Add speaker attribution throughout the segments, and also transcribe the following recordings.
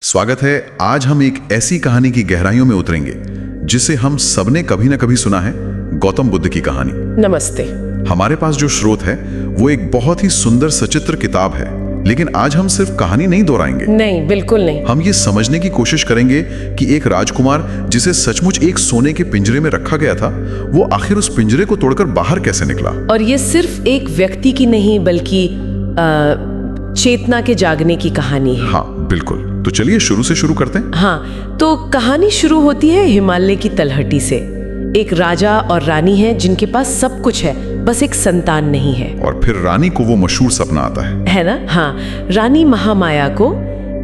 Speaker 1: स्वागत है। आज हम एक ऐसी कहानी की गहराइयों में उतरेंगे जिसे हम सबने कभी ना कभी सुना है, गौतम बुद्ध की कहानी।
Speaker 2: नमस्ते।
Speaker 1: हमारे पास जो स्रोत है वो एक बहुत ही सुंदर सचित्र किताब है, लेकिन आज हम सिर्फ कहानी नहीं दोहराएंगे।
Speaker 2: नहीं, बिल्कुल नहीं।
Speaker 1: हम ये समझने की कोशिश करेंगे कि एक राजकुमार जिसे सचमुच एक सोने के पिंजरे में रखा गया था, वो आखिर उस पिंजरे को तोड़कर बाहर कैसे निकला।
Speaker 2: और ये सिर्फ एक व्यक्ति की नहीं बल्कि चेतना के जागने की कहानी है।
Speaker 1: हाँ बिल्कुल। तो चलिए शुरू से शुरू करते हैं।
Speaker 2: हाँ, तो कहानी शुरू होती है हिमालय की तलहटी से। एक राजा और रानी है जिनके पास सब कुछ है, बस एक संतान नहीं है।
Speaker 1: और फिर रानी को वो मशहूर सपना आता है
Speaker 2: ना? हाँ, रानी महामाया को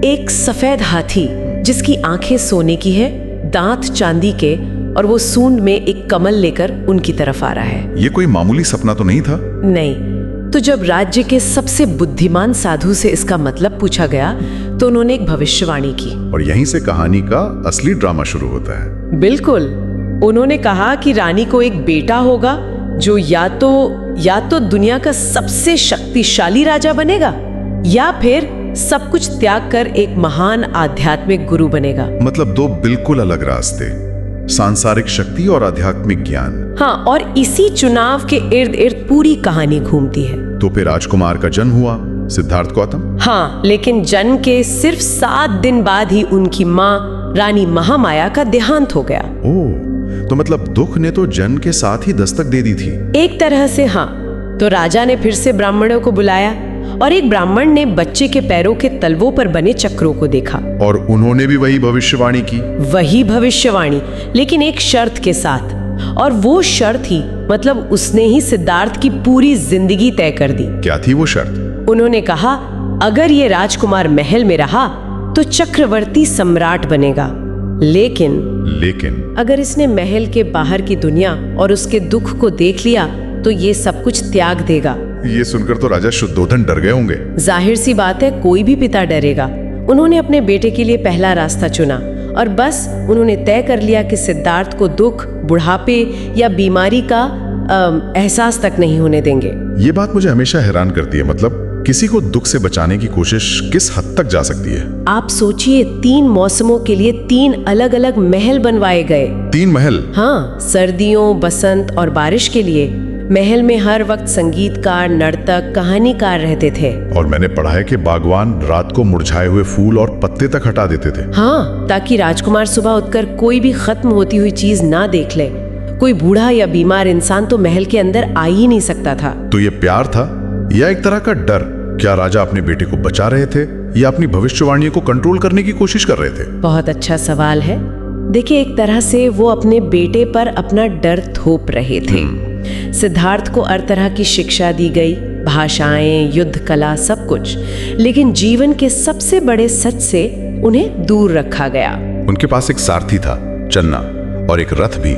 Speaker 2: एक सफेद हाथी जिसकी आंखें सोने की है, दांत चांदी के, और वो सूंड में एक कमल लेकर उनकी तरफ आ रहा है।
Speaker 1: ये कोई मामूली सपना तो नहीं था।
Speaker 2: नहीं। तो जब राज्य के सबसे बुद्धिमान साधु से इसका मतलब पूछा गया तो उन्होंने एक भविष्यवाणी की।
Speaker 1: और यहीं से कहानी का असली ड्रामा शुरू होता है।
Speaker 2: बिल्कुल। उन्होंने कहा कि रानी को एक बेटा होगा जो या तो दुनिया का सबसे शक्तिशाली राजा बनेगा या फिर सब कुछ त्याग कर एक महान आध्यात्मिक गुरु बनेगा।
Speaker 1: मतलब दो बिल्कुल अलग रास्ते, सांसारिक शक्ति और आध्यात्मिक ज्ञान।
Speaker 2: हाँ, और इसी चुनाव के इर्द गिर्द पूरी कहानी घूमती है।
Speaker 1: तो फिर राजकुमार का जन्म हुआ, सिद्धार्थ गौतम।
Speaker 2: हाँ, लेकिन जन्म के सिर्फ 7 दिन बाद ही उनकी माँ रानी महामाया का देहांत हो गया।
Speaker 1: ओह, तो मतलब दुख ने तो जन्म के साथ ही दस्तक दे दी थी।
Speaker 2: एक तरह से हाँ। तो राजा ने फिर से ब्राह्मणों को बुलाया और एक ब्राह्मण ने बच्चे के पैरों के तलवों पर बने चक्रों को देखा।
Speaker 1: और उन्होंने भी वही भविष्यवाणी की।
Speaker 2: वही भविष्यवाणी, लेकिन एक शर्त के साथ। और वो शर्त ही, मतलब उसने ही सिद्धार्थ की पूरी जिंदगी तय कर दी।
Speaker 1: क्या थी वो शर्त?
Speaker 2: उन्होंने कहा, अगर ये राजकुमार महल में रहा तो चक्रवर्ती सम्राट बनेगा, लेकिन अगर इसने महल के बाहर की दुनिया और उसके दुख को देख लिया तो ये सब कुछ त्याग देगा।
Speaker 1: ये सुनकर तो राजा शुद्धोधन डर गए होंगे।
Speaker 2: जाहिर सी बात है, कोई भी पिता डरेगा। उन्होंने अपने बेटे के लिए पहला रास्ता चुना और बस उन्होंने तय कर लिया कि सिद्धार्थ को दुख, बुढ़ापे या बीमारी का एहसास तक नहीं होने देंगे।
Speaker 1: ये बात मुझे हमेशा हैरान करती है। मतलब किसी को दुख से बचाने की कोशिश किस हद तक जा सकती है?
Speaker 2: आप सोचिए, 3 मौसमों के लिए 3 अलग अलग महल बनवाए गए।
Speaker 1: 3 महल?
Speaker 2: हाँ, सर्दियों, बसंत और बारिश के लिए। महल में हर वक्त संगीतकार, नर्तक, कहानीकार रहते थे। और
Speaker 1: मैंने पढ़ा है कि बागवान रात को मुरझाए हुए फूल और पत्ते तक हटा देते थे।
Speaker 2: हाँ, ताकि राजकुमार सुबह उठकर कोई भी खत्म होती हुई चीज ना देख ले। कोई बूढ़ा या बीमार इंसान तो महल के अंदर आ ही नहीं सकता था।
Speaker 1: तो ये प्यार था या एक तरह का डर? क्या राजा अपने बेटे को बचा रहे थे या अपनी भविष्यवाणियों को कंट्रोल करने की कोशिश कर रहे थे?
Speaker 2: बहुत अच्छा सवाल है। देखिए, एक तरह से वो अपने बेटे पर अपना डर थोप रहे थे। सिद्धार्थ को हर तरह की शिक्षा दी गई, भाषाएं, युद्ध कला, सब कुछ, लेकिन जीवन के सबसे बड़े सच से उन्हें दूर रखा गया।
Speaker 1: उनके पास एक सारथी था, चन्ना, और एक रथ भी,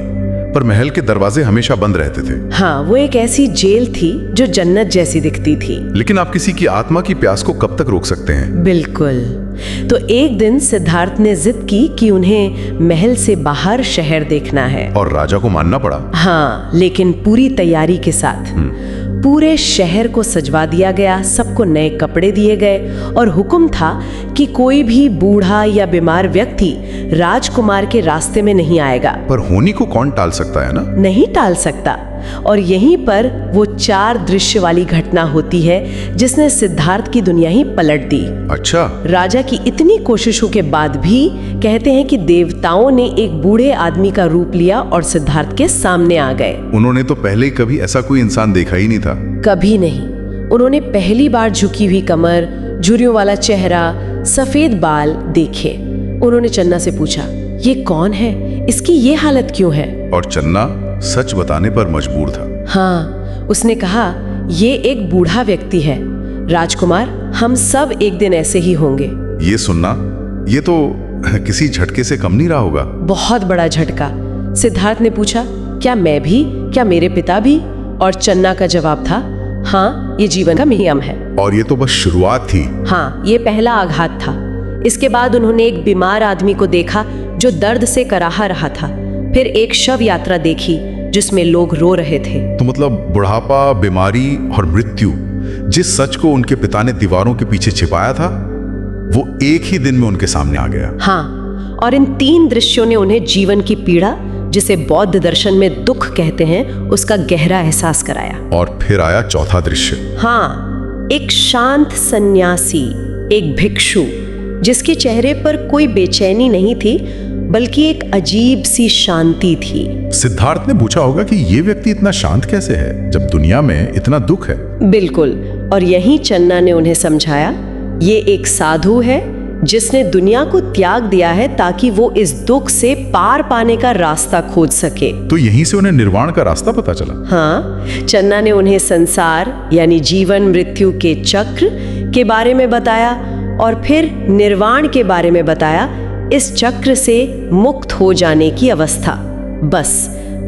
Speaker 1: पर महल के दरवाजे हमेशा बंद रहते थे।
Speaker 2: हाँ, वो एक ऐसी जेल थी जो जन्नत जैसी दिखती थी।
Speaker 1: लेकिन आप किसी की आत्मा की प्यास को कब तक रोक सकते हैं?
Speaker 2: बिल्कुल। तो एक दिन सिद्धार्थ ने जिद की कि उन्हें महल से बाहर शहर देखना है।
Speaker 1: और राजा को मानना पड़ा।
Speaker 2: हाँ, लेकिन पूरी तैयारी के साथ। पूरे शहर को सजवा दिया गया, सबको नए कपड़े दिए गए और हुक्म था कि कोई भी बूढ़ा या बीमार व्यक्ति राजकुमार के रास्ते में नहीं आएगा।
Speaker 1: पर होनी को कौन टाल सकता है ना?
Speaker 2: नहीं टाल सकता। और यहीं पर वो 4 दृश्य वाली घटना होती है जिसने सिद्धार्थ की दुनिया ही पलट दी।
Speaker 1: अच्छा।
Speaker 2: राजा की इतनी कोशिशों के बाद भी कहते हैं कि देवताओं ने एक बूढ़े आदमी का रूप लिया और सिद्धार्थ के सामने आ गए।
Speaker 1: उन्होंने तो पहले कभी ऐसा कोई इंसान देखा ही नहीं था।
Speaker 2: कभी नहीं। उन्होंने पहली बार झुकी हुई कमर, झुर्रियों वाला चेहरा, सफेद बाल देखे। उन्होंने चन्ना से पूछा, ये कौन है? इसकी ये हालत क्यों है?
Speaker 1: और चन्ना सच बताने पर मजबूर था।
Speaker 2: हाँ, उसने कहा, ये एक बूढ़ा व्यक्ति है। राजकुमार, हम सब एक दिन ऐसे ही होंगे।
Speaker 1: ये सुनना, ये तो किसी झटके से कम नहीं रहा होगा।
Speaker 2: बहुत बड़ा झटका। सिद्धार्थ ने पूछा, क्या मैं भी? क्या मेरे पिता भी? और चन्ना का जवाब था, हाँ, ये जीवन का नियम है।
Speaker 1: और ये तो बस शुरुआत थी।
Speaker 2: हाँ, ये पहला आघात था। इसके बाद उन्होंने एक बीमार आदमी को देखा जो दर्द से कराहा रहा था। फिर एक शव यात्रा देखी जिसमें लोग रो रहे थे।
Speaker 1: तो मतलब बुढ़ापा, बीमारी और मृत्यु, जिस सच को उनके पिता ने दीवारों के पीछे छिपाया था,
Speaker 3: वो एक ही दिन में उनके सामने आ गया।
Speaker 2: हाँ, और इन 3 दृश्यों ने उन्हें जीवन की पीड़ा, जिसे बौद्ध दर्शन में दुख कहते हैं, उसका गहरा एहसास कराया।
Speaker 3: और फिर आया चौथा दृश्य।
Speaker 2: हाँ, एक शांत सन्यासी, एक भिक्षु, जिसके चेहरे पर कोई बेचैनी नहीं थी, बल्कि एक अजीब सी शांति थी।
Speaker 3: सिद्धार्थ ने पूछा होगा कि ये व्यक्ति इतना शांत कैसे है जब दुनिया में इतना दुख है।
Speaker 2: बिल्कुल, और यहीं चन्ना ने उन्हें समझाया, ये एक साधु है जिसने दुनिया को त्याग दिया है ताकि वो इस दुख से पार पाने का रास्ता खोज सके।
Speaker 3: तो यहीं से उन्हें निर्वाण का रास्ता पता चला।
Speaker 2: हाँ, चन्ना ने उन्हें संसार यानी जीवन मृत्यु के चक्र के बारे में बताया और फिर निर्वाण के बारे में बताया, इस चक्र से मुक्त हो जाने की अवस्था। बस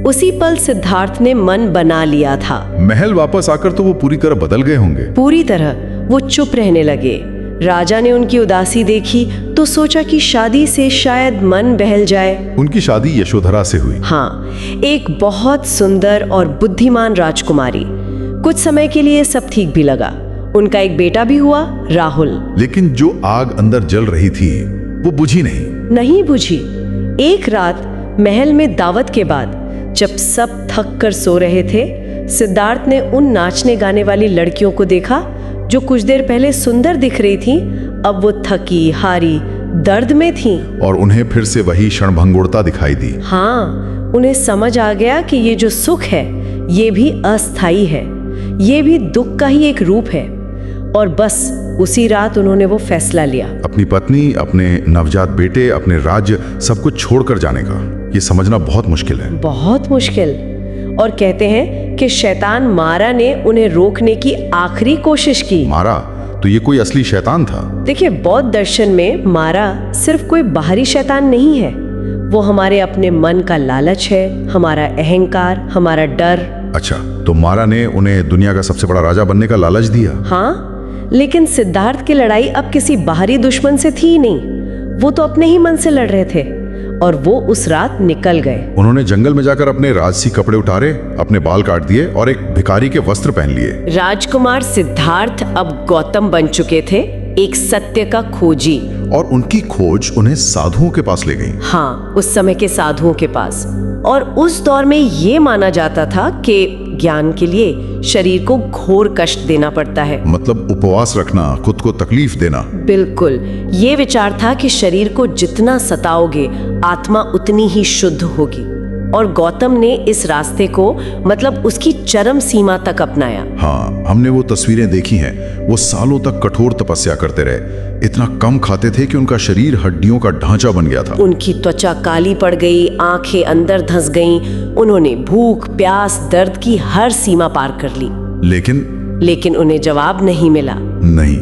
Speaker 2: उसी पल सिद्धार्थ ने मन बना लिया था।
Speaker 3: महल वापस आकर तो वो पूरी तरह बदल गए होंगे।
Speaker 2: पूरी तरह वो चुप रहने लगे। राजा ने उनकी उदासी देखी तो सोचा कि शादी से शायद मन बहल जाए।
Speaker 3: उनकी शादी यशोधरा से हुई।
Speaker 2: हाँ, एक बहुत सुंदर और बुद्धिमान राजकुमारी। कुछ समय के लिए सब ठीक भी लगा। उनका एक बेटा भी हुआ, राहुल।
Speaker 3: लेकिन जो आग अंदर जल रही थी वो बुझी नहीं
Speaker 2: बुझी। एक रात महल में दावत के बाद जब सब थक कर सो रहे थे, सिद्धार्थ ने उन नाचने गाने वाली लड़कियों को देखा जो कुछ देर पहले सुंदर दिख रही थी, अब वो थकी हारी दर्द में थी।
Speaker 3: और उन्हें फिर से वही क्षणभंगुरता दिखाई दी।
Speaker 2: हाँ, उन्हें समझ आ गया कि ये जो सुख है ये भी अस्थाई है, ये भी दुख का ही एक रूप है। और बस उसी रात उन्होंने वो फैसला लिया,
Speaker 3: अपनी पत्नी, अपने नवजात बेटे, अपने राज्य, सब कुछ छोड़कर जाने का। ये समझना बहुत मुश्किल है।
Speaker 2: बहुत मुश्किल। और कहते हैं कि शैतान मारा ने उन्हें रोकने की आखिरी कोशिश की।
Speaker 3: मारा? तो ये कोई असली शैतान था?
Speaker 2: देखिए, बौद्ध दर्शन में मारा सिर्फ कोई बाहरी शैतान नहीं है, वो हमारे अपने मन का लालच है, हमारा अहंकार, हमारा डर।
Speaker 3: अच्छा, तो मारा ने उन्हें दुनिया का सबसे बड़ा राजा बनने का लालच दिया।
Speaker 2: हाँ, लेकिन सिद्धार्थ की लड़ाई अब किसी बाहरी दुश्मन से थी नहीं, वो तो अपने ही मन से लड़ रहे थे। और वो उस रात निकल गए।
Speaker 3: उन्होंने जंगल में जाकर अपने राजसी कपड़े उतारे, अपने बाल काट दिए और एक भिखारी के वस्त्र पहन लिए।
Speaker 2: राजकुमार सिद्धार्थ अब गौतम बन चुके थे, एक सत्य का खोजी।
Speaker 3: और उनकी खोज उन्हें साधुओं के पास ले गई।
Speaker 2: हाँ, उस समय के साधुओं के पास। और उस दौर में ये माना जाता था कि ज्ञान के लिए शरीर को घोर कष्ट देना पड़ता है।
Speaker 3: मतलब उपवास रखना, खुद को तकलीफ देना।
Speaker 2: बिल्कुल, ये विचार था कि शरीर को जितना सताओगे आत्मा उतनी ही शुद्ध होगी। और गौतम ने इस रास्ते को मतलब उसकी चरम सीमा तक अपनाया।
Speaker 3: हाँ, हमने वो तस्वीरें देखी हैं। वो सालों तक कठोर तपस्या करते रहे, इतना कम खाते थे कि उनका शरीर हड्डियों का ढांचा बन गया था।
Speaker 2: उनकी त्वचा काली पड़ गई, आंखें अंदर धंस गईं। उन्होंने भूख, प्यास, दर्द की हर सीमा पार कर ली। लेकिन उन्हें जवाब नहीं मिला।
Speaker 3: नहीं,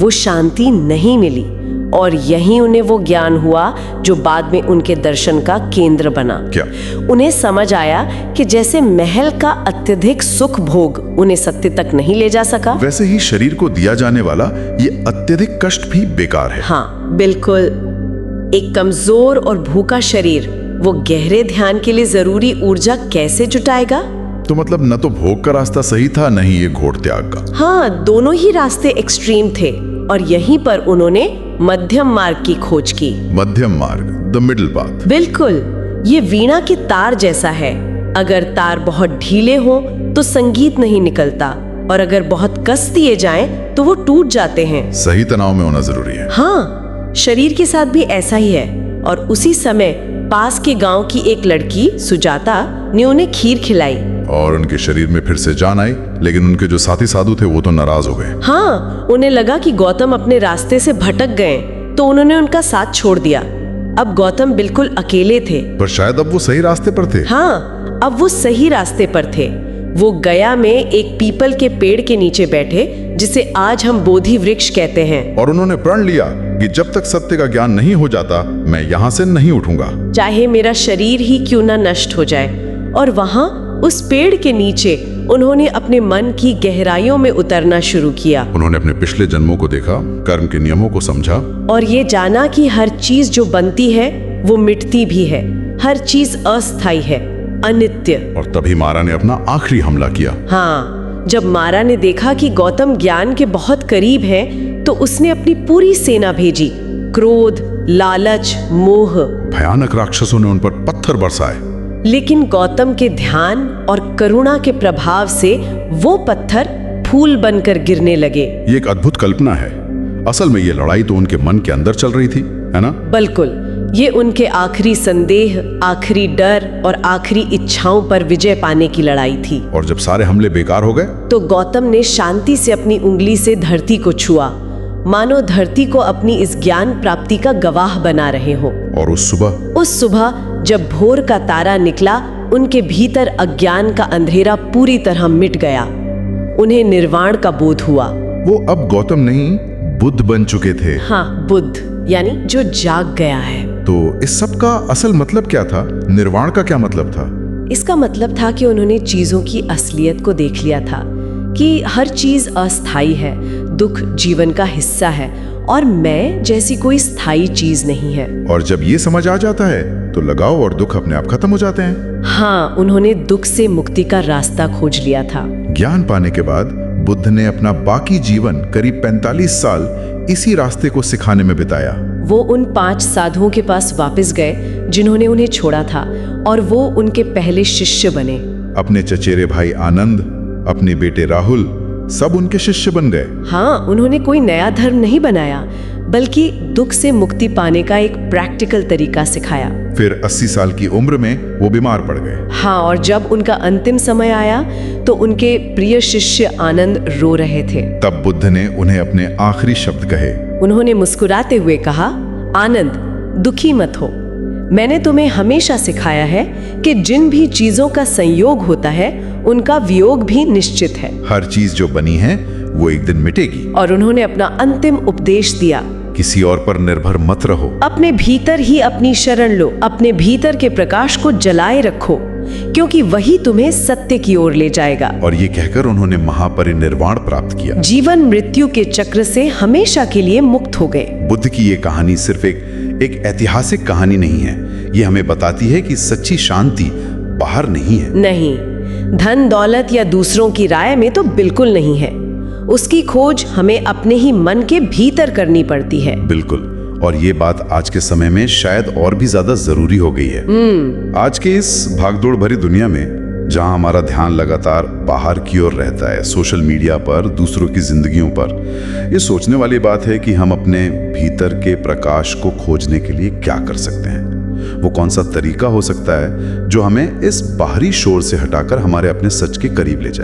Speaker 2: वो शांति नहीं मिली। और यहीं उन्हें वो ज्ञान हुआ जो बाद में उनके दर्शन का केंद्र बना।
Speaker 3: क्या?
Speaker 2: उन्हें समझ आया कि जैसे महल का अत्यधिक सुख भोग उन्हें सत्य तक नहीं ले जा सका,
Speaker 3: वैसे ही शरीर को दिया जाने वाला ये अत्यधिक कष्ट भी बेकार है।
Speaker 2: हाँ, बिल्कुल। एक कमजोर और भूखा शरीर वो गहरे ध्यान के लिए जरूरी ऊर्जा कैसे जुटाएगा?
Speaker 3: तो मतलब न तो भोग का रास्ता सही था, न ही ये घोर त्याग का।
Speaker 2: हाँ, दोनों ही रास्ते एक्सट्रीम थे। और यहीं पर उन्होंने मध्यम मार्ग की खोज की।
Speaker 3: मध्यम मार्ग, द मिडिल पाथ।
Speaker 2: बिल्कुल, ये वीणा के तार जैसा है। अगर तार बहुत ढीले हो तो संगीत नहीं निकलता, और अगर बहुत कस दिए जाएं तो वो टूट जाते हैं।
Speaker 3: सही तनाव में होना जरूरी है।
Speaker 2: हाँ, शरीर के साथ भी ऐसा ही है। और उसी समय पास के गांव की एक लड़की सुजाता ने उन्हें खीर खिलाई।
Speaker 3: और उनके शरीर में फिर से जान आई, लेकिन उनके जो साथी साधु थे वो तो नाराज हो गए।
Speaker 2: हाँ, उन्हें लगा कि गौतम अपने रास्ते से भटक गए, तो उन्होंने उनका साथ छोड़ दिया। अब गौतम बिल्कुल अकेले थे।
Speaker 3: पर शायद अब वो सही रास्ते पर थे।
Speaker 2: हाँ, अब वो सही रास्ते पर थे। वो गया में एक पीपल के पेड़ के नीचे बैठे, जिसे आज हम बोधि वृक्ष कहते हैं।
Speaker 3: और उन्होंने प्रण लिया कि जब तक सत्य का ज्ञान नहीं हो जाता, मैं यहाँ से नहीं उठूंगा,
Speaker 2: चाहे मेरा शरीर ही क्यों ना नष्ट हो जाए। और वहाँ उस पेड़ के नीचे उन्होंने अपने मन की गहराइयों में उतरना शुरू किया।
Speaker 3: उन्होंने अपने पिछले जन्मों को देखा, कर्म के नियमों को समझा,
Speaker 2: और ये जाना कि हर चीज जो बनती है वो मिटती भी है। हर चीज अस्थायी है, अनित्य।
Speaker 3: और तभी मारा ने अपना आखिरी हमला किया।
Speaker 2: हाँ, जब मारा ने देखा कि गौतम ज्ञान के बहुत करीब है, तो उसने अपनी पूरी सेना भेजी। क्रोध, लालच, मोह।
Speaker 3: भयानक राक्षसों ने उन पर पत्थर बरसाए।
Speaker 2: लेकिन गौतम के ध्यान और करुणा के प्रभाव से वो पत्थर फूल बनकर गिरने लगे।
Speaker 3: ये एक अद्भुत कल्पना है। असल में ये लड़ाई तो उनके मन के अंदर चल रही थी, है ना?
Speaker 2: बिल्कुल, ये उनके आखिरी संदेह, आखिरी डर और आखिरी इच्छाओं पर विजय पाने की लड़ाई थी।
Speaker 3: और जब सारे हमले बेकार हो गए
Speaker 2: तो गौतम ने शांति से अपनी उंगली से धरती को छुआ, मानो धरती को अपनी इस ज्ञान प्राप्ति का गवाह बना रहे हो।
Speaker 3: और उस सुबह
Speaker 2: जब भोर का तारा निकला, उनके भीतर अज्ञान का अंधेरा पूरी तरह मिट गया। उन्हें निर्वाण का बोध हुआ।
Speaker 3: वो अब गौतम नहीं, बुद्ध बन चुके थे।
Speaker 2: हाँ, बुद्ध यानी जो जाग गया है।
Speaker 3: तो इस सब का असल मतलब क्या था? निर्वाण का क्या मतलब था?
Speaker 2: इसका मतलब था कि उन्होंने चीजों की असलियत को देख लिया था कि हर चीज अस्थायी है, दुख जीवन का हिस्सा है और मैं जैसी कोई स्थायी चीज नहीं है।
Speaker 3: और जब ये समझ आ जाता है तो लगाव और दुख अपने आप खत्म हो जाते हैं।
Speaker 2: हाँ, उन्होंने दुख से मुक्ति का रास्ता खोज लिया था।
Speaker 3: ज्ञान पाने के बाद बुद्ध ने अपना बाकी जीवन करीब 45 साल इसी रास्ते को सिखाने में बिताया।
Speaker 2: वो उन 5 साधुओं के पास वापस गए जिन्होंने उन्हें छोड़ा था और वो उनके पहले शिष्य बने।
Speaker 3: अपने चचेरे भाई आनंद, अपने बेटे राहुल, सब उनके शिष्य बन गए।
Speaker 2: हाँ, उन्होंने कोई नया धर्म नहीं बनाया, बल्कि दुख से मुक्ति पाने का एक प्रैक्टिकल तरीका सिखाया।
Speaker 3: फिर 80 साल की उम्र में वो बीमार पड़ गए।
Speaker 2: हाँ, और जब उनका अंतिम समय आया तो उनके प्रिय शिष्य आनंद रो रहे थे।
Speaker 3: तब बुद्ध ने उन्हें अपने आखिरी शब्द कहे।
Speaker 2: उन्होंने मुस्कुराते हुए कहा, आनंद, दुखी मत हो। मैंने तुम्हें हमेशा सिखाया है कि जिन भी चीजों का संयोग होता है उनका वियोग भी निश्चित है।
Speaker 3: हर चीज जो बनी है वो एक दिन मिटेगी।
Speaker 2: और उन्होंने अपना अंतिम उपदेश दिया,
Speaker 3: किसी और पर निर्भर मत रहो।
Speaker 2: अपने भीतर ही अपनी शरण लो, अपने भीतर के प्रकाश को जलाए रखो, क्योंकि वही तुम्हें सत्य की ओर ले जाएगा।
Speaker 3: और ये कहकर उन्होंने महापरिनिर्वाण प्राप्त किया।
Speaker 2: जीवन मृत्यु के चक्र से हमेशा के लिए मुक्त हो गए।
Speaker 3: बुद्ध की ये कहानी सिर्फ एक ऐतिहासिक कहानी नहीं है। ये हमें बताती है कि सच्ची शांति बाहर नहीं है।
Speaker 2: नहीं, धन दौलत या दूसरों की राय में तो बिल्कुल नहीं है। उसकी खोज हमें अपने ही मन के भीतर करनी पड़ती है।
Speaker 3: बिल्कुल, और ये बात आज के समय में शायद और भी ज्यादा जरूरी हो गई है। आज के इस भागदौड़ भरी दुनिया में जहां हमारा ध्यान लगातार बाहर की ओर रहता है, सोशल मीडिया पर, दूसरों की जिंदगियों पर, ये सोचने वाली बात है कि हम अपने भीतर के प्रकाश को खोजने के लिए क्या कर सकते हैं। वो कौन सा तरीका हो सकता है जो हमें इस बाहरी शोर से हटाकर हमारे अपने सच के करीब ले जाए।